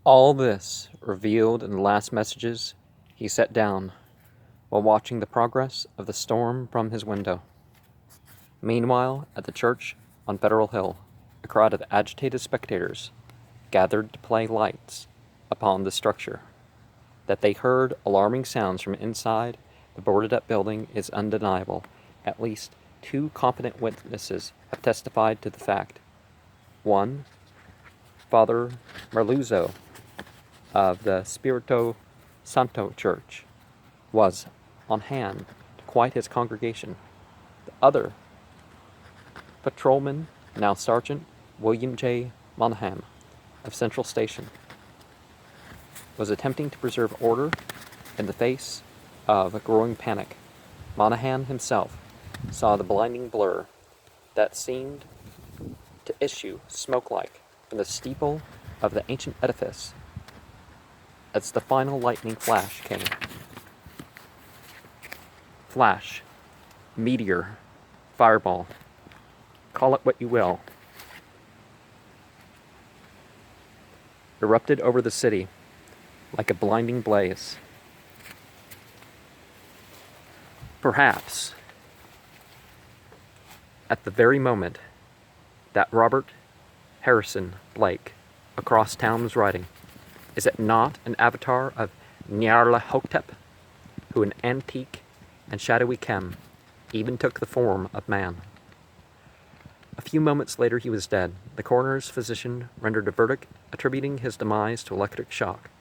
All this, revealed in the last messages, he set down, while watching the progress of the storm from his window. Meanwhile, at the church on Federal Hill, a crowd of agitated spectators gathered to play lights upon the structure. That they heard alarming sounds from inside the boarded-up building is undeniable. At least 2 competent witnesses have testified to the fact. One, Father Merluzzo of the Spirito Santo Church, was on hand to quiet his congregation. The other, Patrolman, now Sergeant William J. Monahan of Central Station, was attempting to preserve order in the face of a growing panic. Monahan himself saw the blinding blur that seemed to issue smoke-like from the steeple of the ancient edifice as the final lightning flash came. Flash, meteor, fireball, call it what you will, erupted over the city like a blinding blaze. Perhaps, at the very moment that Robert Harrison Blake across town was writing, is it not an avatar of Nyarlathotep, who in antique and shadowy Kem even took the form of man? A few moments later he was dead. The coroner's physician rendered a verdict attributing his demise to electric shock,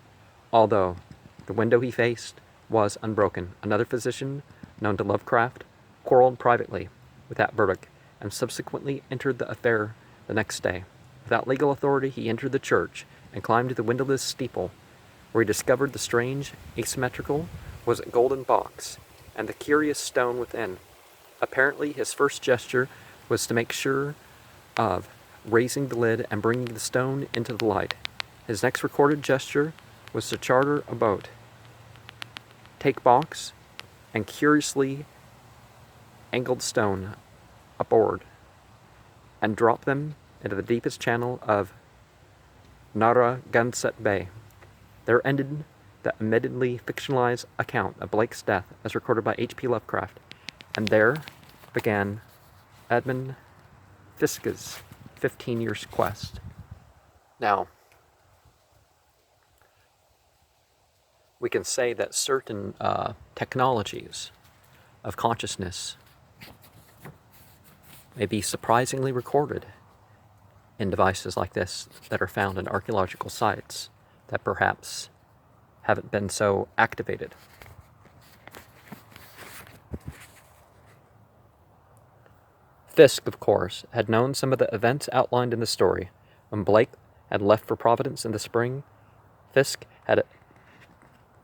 although the window he faced was unbroken. Another physician, known to Lovecraft, quarreled privately with that verdict and subsequently entered the affair the next day. Without legal authority, he entered the church and climbed to the windowless steeple, where he discovered the strange, asymmetrical, was a golden box, and the curious stone within. Apparently, his first gesture was to make sure of raising the lid and bringing the stone into the light. His next recorded gesture was to charter a boat, take box and curiously angled stone aboard, and drop them into the deepest channel of Narragansett Bay. There ended the admittedly fictionalized account of Blake's death as recorded by H.P. Lovecraft, and there began Edmund Fisk's 15 years quest. Now, we can say that certain technologies of consciousness may be surprisingly recorded in devices like this that are found in archaeological sites that perhaps haven't been so activated. Fisk, of course, had known some of the events outlined in the story. When Blake had left for Providence in the spring, Fisk had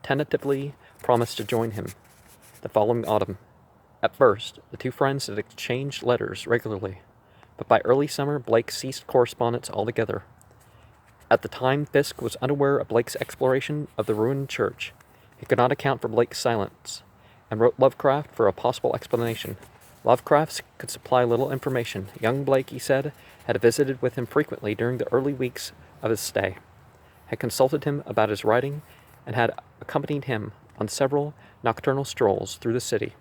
tentatively promised to join him the following autumn. At first, the 2 friends had exchanged letters regularly, but by early summer, Blake ceased correspondence altogether. At the time, Fisk was unaware of Blake's exploration of the ruined church. He could not account for Blake's silence, and wrote Lovecraft for a possible explanation. Lovecraft could supply little information. Young Blake, he said, had visited with him frequently during the early weeks of his stay, had consulted him about his writing, and had accompanied him on several nocturnal strolls through the city.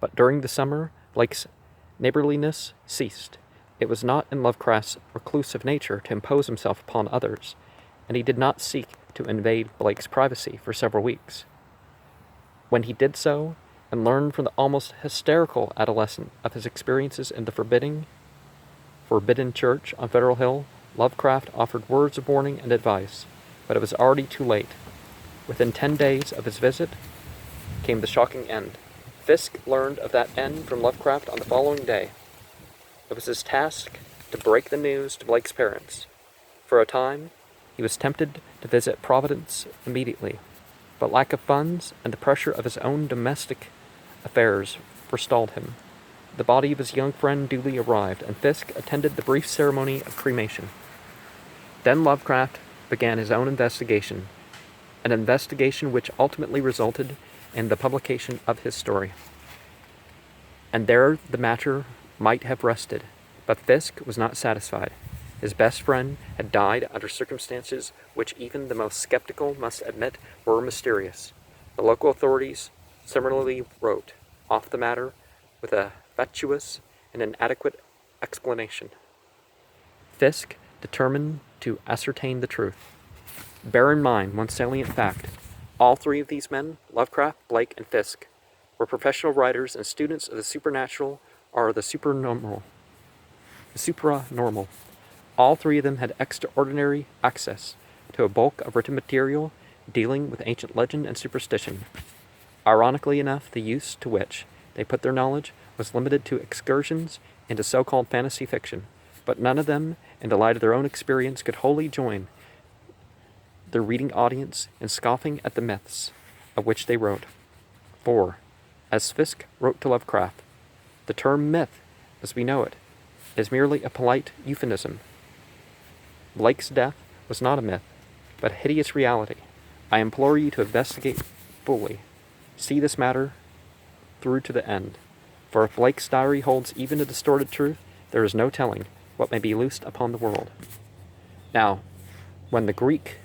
But during the summer, Blake's neighborliness ceased. It was not in Lovecraft's reclusive nature to impose himself upon others, and he did not seek to invade Blake's privacy for several weeks. When he did so, and learned from the almost hysterical adolescent of his experiences in the forbidden church on Federal Hill, Lovecraft offered words of warning and advice, but it was already too late. Within 10 days of his visit came the shocking end. Fisk learned of that end from Lovecraft on the following day. It was his task to break the news to Blake's parents. For a time, he was tempted to visit Providence immediately, but lack of funds and the pressure of his own domestic affairs forestalled him. The body of his young friend duly arrived, and Fisk attended the brief ceremony of cremation. Then Lovecraft began his own investigation, an investigation which ultimately resulted in the publication of his story. And there the matter might have rested, but Fisk was not satisfied. His best friend had died under circumstances which even the most skeptical must admit were mysterious. The local authorities similarly wrote off the matter with a fatuous and inadequate explanation. Fisk determined to ascertain the truth. Bear in mind one salient fact. All three of these men, Lovecraft, Blake, and Fisk, were professional writers and students of the supernatural or the supranormal. All three of them had extraordinary access to a bulk of written material dealing with ancient legend and superstition. Ironically enough, the use to which they put their knowledge was limited to excursions into so-called fantasy fiction, but none of them, in the light of their own experience, could wholly join their reading audience in scoffing at the myths of which they wrote. For, as Fisk wrote to Lovecraft, the term myth, as we know it, is merely a polite euphemism. Blake's death was not a myth, but a hideous reality. I implore you to investigate fully. See this matter through to the end. For if Blake's diary holds even a distorted truth, there is no telling what may be loosed upon the world. Now, when the Greek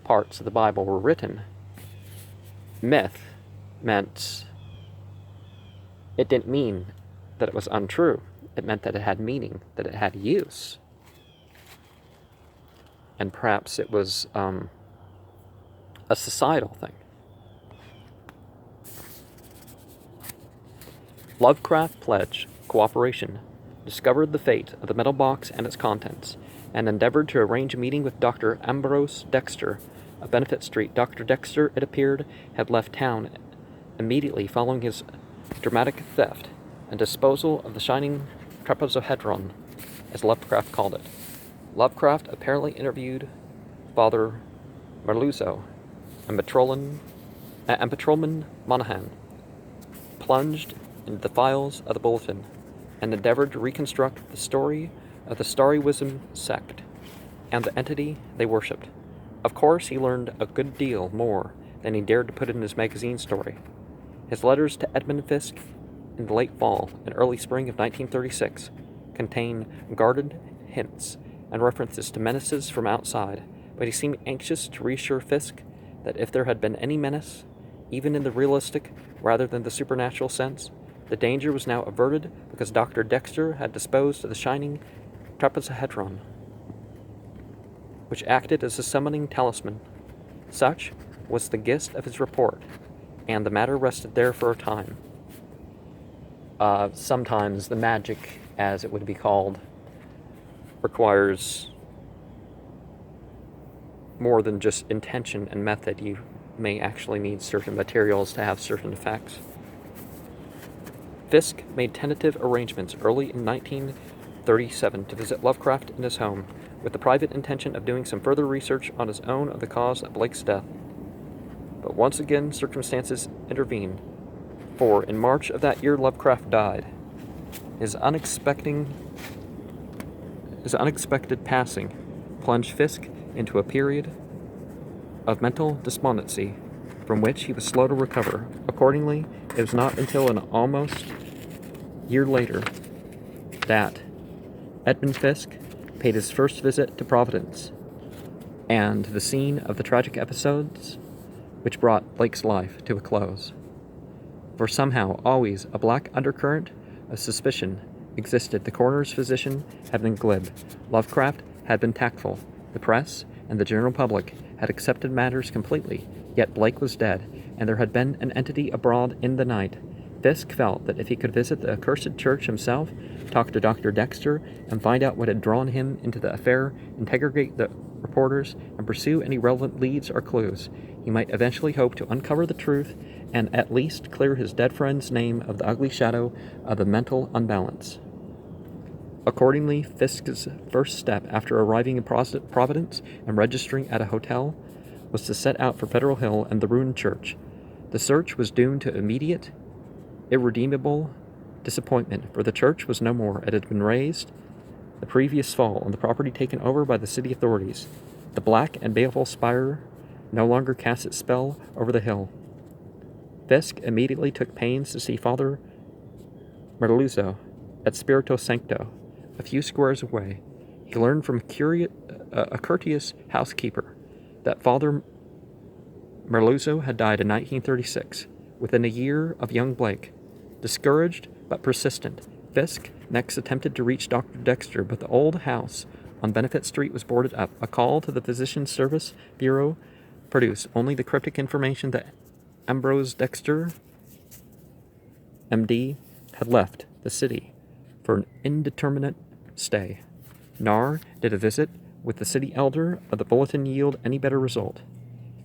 parts of the Bible were written, myth meant, it didn't mean that it was untrue. It meant that it had meaning, that it had use. And perhaps it was a societal thing. Lovecraft pledged cooperation, discovered the fate of the metal box and its contents, and endeavored to arrange a meeting with Dr. Ambrose Dexter of Benefit Street. Dr. Dexter, it appeared, had left town immediately following his dramatic theft and disposal of the shining trapezohedron, as Lovecraft called it. Lovecraft apparently interviewed Father Merluzzo and Patrolman Monahan, plunged into the files of the Bulletin, and endeavored to reconstruct the story of the Starry-Wisdom sect and the entity they worshipped. Of course, he learned a good deal more than he dared to put in his magazine story. His letters to Edmund Fisk in the late fall and early spring of 1936 contain guarded hints and references to menaces from outside, but he seemed anxious to reassure Fisk that if there had been any menace, even in the realistic rather than the supernatural sense, the danger was now averted because Dr. Dexter had disposed of the shining trapezohedron, which acted as a summoning talisman. Such was the gist of his report, and the matter rested there for a time. Sometimes the magic, as it would be called, requires more than just intention and method. You may actually need certain materials to have certain effects. Fisk made tentative arrangements early in 1937 to visit Lovecraft in his home, with the private intention of doing some further research on his own of the cause of Blake's death. But once again, circumstances intervened, for in March of that year Lovecraft died. His unexpected passing plunged Fisk into a period of mental despondency from which he was slow to recover. Accordingly, it was not until an almost year later that Edmund Fisk paid his first visit to Providence and the scene of the tragic episodes which brought Blake's life to a close. For somehow, always, a black undercurrent of suspicion existed. The coroner's physician had been glib. Lovecraft had been tactful. The press and the general public had accepted matters completely, yet Blake was dead, and there had been an entity abroad in the night. Fisk felt that if he could visit the accursed church himself, talk to Dr. Dexter, and find out what had drawn him into the affair, interrogate the reporters, and pursue any relevant leads or clues, he might eventually hope to uncover the truth and at least clear his dead friend's name of the ugly shadow of the mental unbalance. Accordingly, Fisk's first step after arriving in Providence and registering at a hotel was to set out for Federal Hill and the ruined church. The search was doomed to immediate, irredeemable disappointment, for the church was no more. It had been razed the previous fall and the property taken over by the city authorities. The black and baleful spire no longer cast its spell over the hill. Fisk immediately took pains to see Father Merluzzo at Spirito Sancto, a few squares away. He learned from a courteous housekeeper that Father Merluzzo had died in 1936, within a year of young Blake. Discouraged but persistent, Fisk next attempted to reach Dr. Dexter, but the old house on Benefit Street was boarded up. A call to the Physician Service Bureau produced only the cryptic information that Ambrose Dexter, MD, had left the city for an indeterminate stay. Nor did a visit with the city elder of the bulletin yield any better result.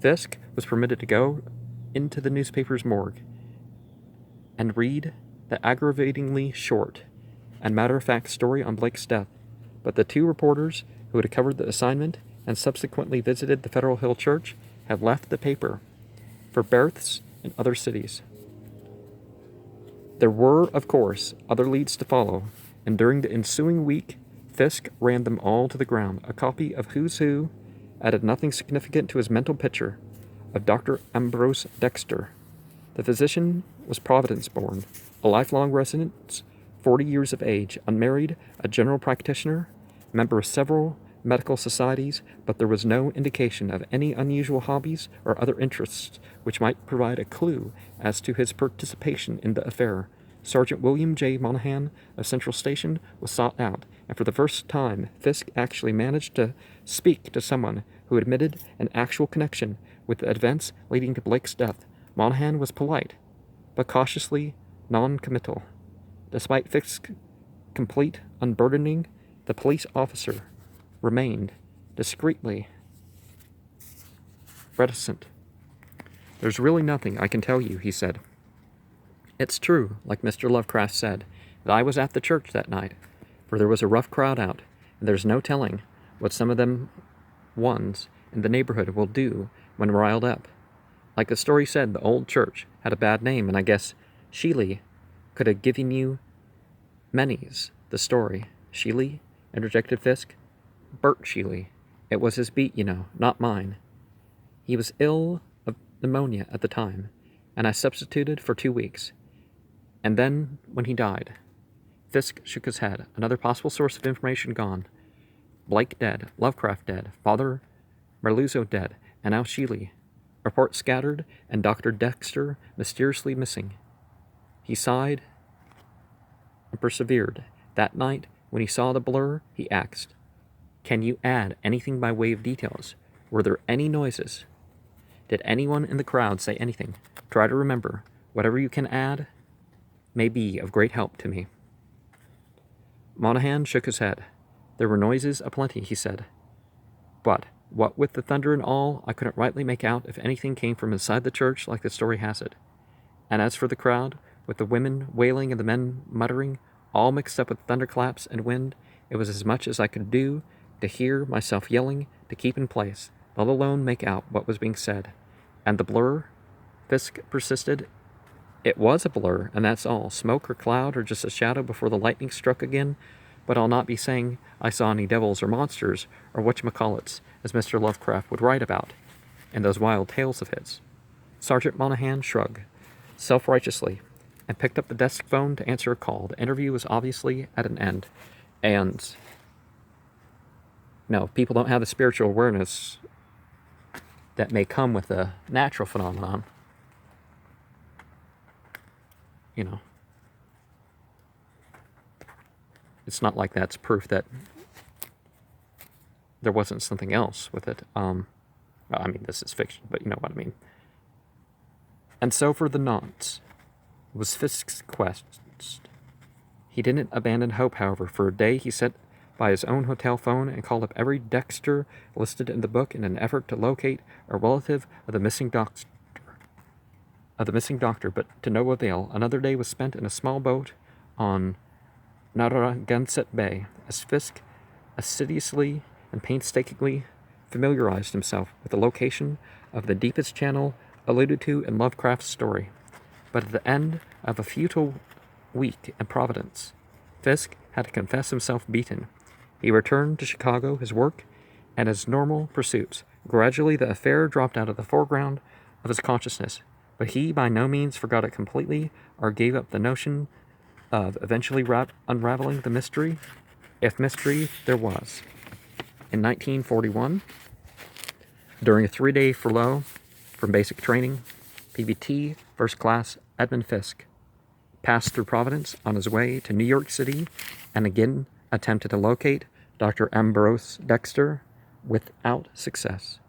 Fisk was permitted to go into the newspaper's morgue and read the aggravatingly short and matter-of-fact story on Blake's death, but the two reporters who had covered the assignment and subsequently visited the Federal Hill Church had left the paper for berths in other cities. There were, of course, other leads to follow, and during the ensuing week, Fisk ran them all to the ground. A copy of Who's Who added nothing significant to his mental picture of Dr. Ambrose Dexter. The physician was Providence-born, a lifelong resident, 40 years of age, unmarried, a general practitioner, member of several medical societies, but there was no indication of any unusual hobbies or other interests which might provide a clue as to his participation in the affair. Sergeant William J. Monahan of Central Station was sought out, and for the first time Fisk actually managed to speak to someone who admitted an actual connection with the events leading to Blake's death. Monahan was polite, but cautiously non-committal. Despite Fisk's complete unburdening, the police officer remained discreetly reticent. "There's really nothing I can tell you," he said. "It's true, like Mr. Lovecraft said, that I was at the church that night, for there was a rough crowd out, and there's no telling what some of them ones in the neighborhood will do when riled up. Like the story said, the old church had a bad name, and I guess Sheely could have given you many's the story." "Sheely?" interjected Fisk. "Bert Sheely. It was his beat, you know, not mine. He was ill of pneumonia at the time, and I substituted for 2 weeks. And then, when he died..." Fisk shook his head. Another possible source of information gone. Blake dead, Lovecraft dead, Father Merluzzo dead, and now Sheely. Reports scattered, and Dr. Dexter mysteriously missing. He sighed and persevered. That night, when he saw the blur, he asked, "Can you add anything by way of details? Were there any noises? Did anyone in the crowd say anything? Try to remember. Whatever you can add may be of great help to me." Monahan shook his head. "There were noises aplenty," he said. "But, what with the thunder and all, I couldn't rightly make out if anything came from inside the church like the story has it. And as for the crowd, with the women wailing and the men muttering, all mixed up with thunderclaps and wind, it was as much as I could do to hear myself yelling to keep in place, let alone make out what was being said. And the blur?" Fisk persisted. "It was a blur, and that's all. Smoke or cloud or just a shadow before the lightning struck again. But I'll not be saying I saw any devils or monsters or whatchamacallits, as Mr. Lovecraft would write about in those wild tales of his." Sergeant Monahan shrugged self-righteously and picked up the desk phone to answer a call. The interview was obviously at an end, and no, people don't have the spiritual awareness that may come with a natural phenomenon. You know, it's not like that's proof that there wasn't something else with it. I mean, this is fiction, but you know what I mean. And so for the nonce was Fisk's quest. He didn't abandon hope, however. For a day he sat by his own hotel phone and called up every Dexter listed in the book in an effort to locate a relative of the missing doctor, but to no avail. Another day was spent in a small boat on Narragansett Bay, as Fisk assiduously and painstakingly familiarized himself with the location of the deepest channel alluded to in Lovecraft's story. But at the end of a futile week in Providence, Fisk had to confess himself beaten. He returned to Chicago, his work, and his normal pursuits. Gradually the affair dropped out of the foreground of his consciousness, but he by no means forgot it completely or gave up the notion of eventually unraveling the mystery, if mystery there was. In 1941, during a 3-day furlough from basic training, PBT First Class Edmund Fisk passed through Providence on his way to New York City and again attempted to locate Dr. Ambrose Dexter without success.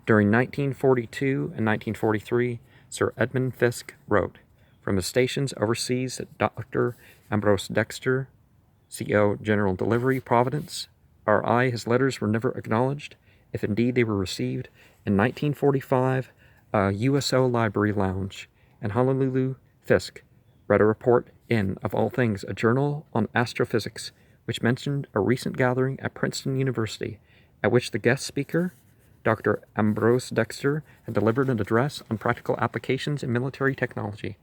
During 1942 and 1943, Sir Edmund Fisk wrote from his stations overseas that Dr. Ambrose Dexter, CO General Delivery, Providence, R.I. His letters were never acknowledged, if indeed they were received. In 1945, a USO library lounge in Honolulu, Fisk read a report in, of all things, a journal on astrophysics, which mentioned a recent gathering at Princeton University, at which the guest speaker, Dr. Ambrose Dexter, had delivered an address on practical applications in military technology.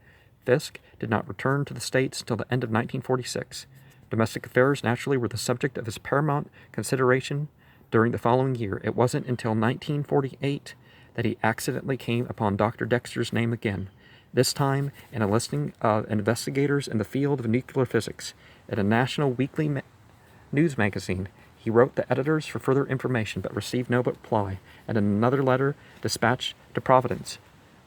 Fisk did not return to the States till the end of 1946. Domestic affairs naturally were the subject of his paramount consideration during the following year. It wasn't until 1948 that he accidentally came upon Dr. Dexter's name again, this time in a listing of investigators in the field of nuclear physics. At a national weekly news magazine, he wrote the editors for further information, but received no reply, and in another letter dispatched to Providence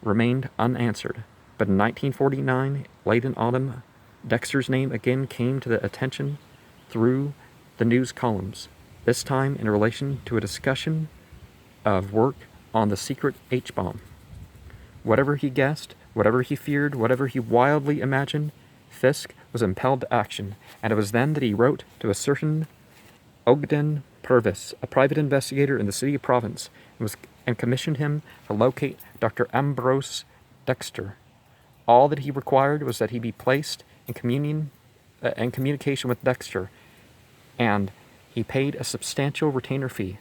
remained unanswered. But in 1949, late in autumn, Dexter's name again came to the attention through the news columns, this time in relation to a discussion of work on the secret H-bomb. Whatever he guessed, whatever he feared, whatever he wildly imagined, Fisk was impelled to action, and it was then that he wrote to a certain Ogden Purvis, a private investigator in the city of Providence, and commissioned him to locate Dr. Ambrose Dexter. All that he required was that he be placed in communication with Dexter, and he paid a substantial retainer fee.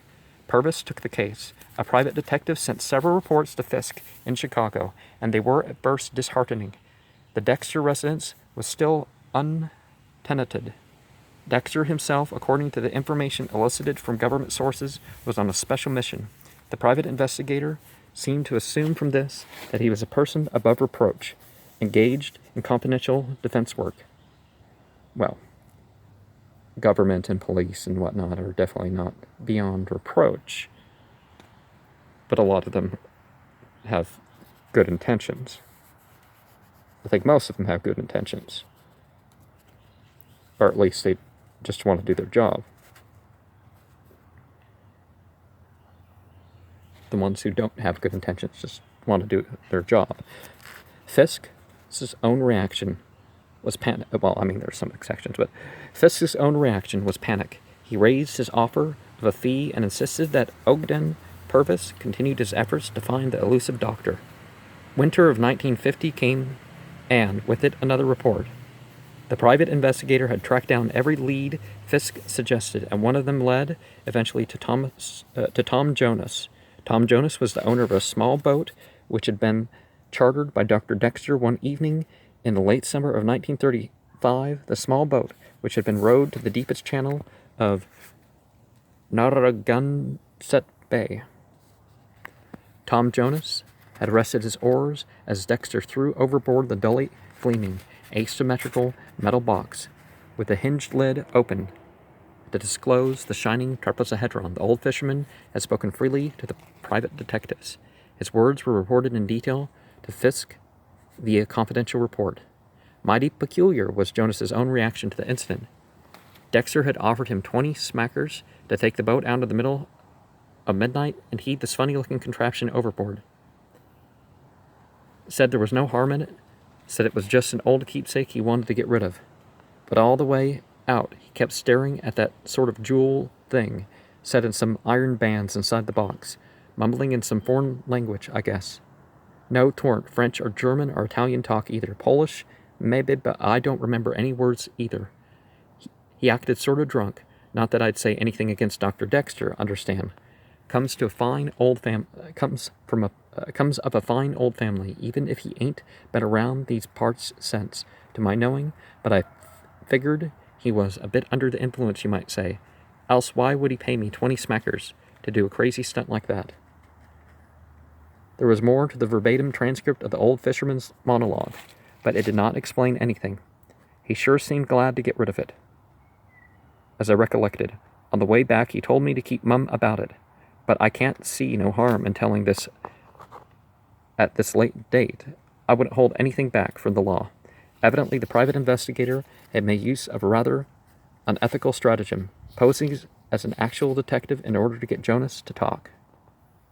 Purvis took the case. A private detective sent several reports to Fisk in Chicago, and they were at first disheartening. The Dexter residence was still untenanted. Dexter himself, according to the information elicited from government sources, was on a special mission. The private investigator seemed to assume from this that he was a person above reproach, engaged in confidential defense work. Well, government and police and whatnot are definitely not beyond reproach, but a lot of them have good intentions. I think most of them have good intentions, or at least they just want to do their job. The ones who don't have good intentions just want to do their job. Fisk's own reaction was panic. Well, I mean, there's some exceptions, but Fisk's own reaction was panic. He raised his offer of a fee and insisted that Ogden Purvis continued his efforts to find the elusive doctor. Winter of 1950 came, and with it another report. The private investigator had tracked down every lead Fisk suggested, and one of them led eventually to Tom Jonas. Tom Jonas was the owner of a small boat which had been chartered by Dr. Dexter one evening in the late summer of 1935. The small boat, which had been rowed to the deepest channel of Narragansett Bay. Tom Jonas had arrested his oars as Dexter threw overboard the dully gleaming, asymmetrical metal box with the hinged lid open to disclose the shining trapezohedron. The old fisherman had spoken freely to the private detectives. His words were reported in detail to Fisk via confidential report. Mighty peculiar was Jonas's own reaction to the incident. Dexter had offered him 20 smackers to take the boat out of the middle of midnight and heave this funny-looking contraption overboard. Said there was no harm in it, said it was just an old keepsake he wanted to get rid of. But all the way out, he kept staring at that sort of jewel thing, set in some iron bands inside the box, mumbling in some foreign language, I guess. No, 'tweren't French or German or Italian talk either. Polish, maybe, but I don't remember any words either. He acted sort of drunk. Not that I'd say anything against Dr. Dexter, understand. Comes of a fine old family, even if he ain't been around these parts since, to my knowing, but I figured he was a bit under the influence, you might say. Else why would he pay me 20 smackers to do a crazy stunt like that? There was more to the verbatim transcript of the old fisherman's monologue, but it did not explain anything. He sure seemed glad to get rid of it. As I recollected, On the way back, he told me to keep mum about it, but I can't see no harm in telling this at this late date. I wouldn't hold anything back from the law. Evidently, the private investigator had made use of a rather unethical stratagem, posing as an actual detective in order to get Jonas to talk.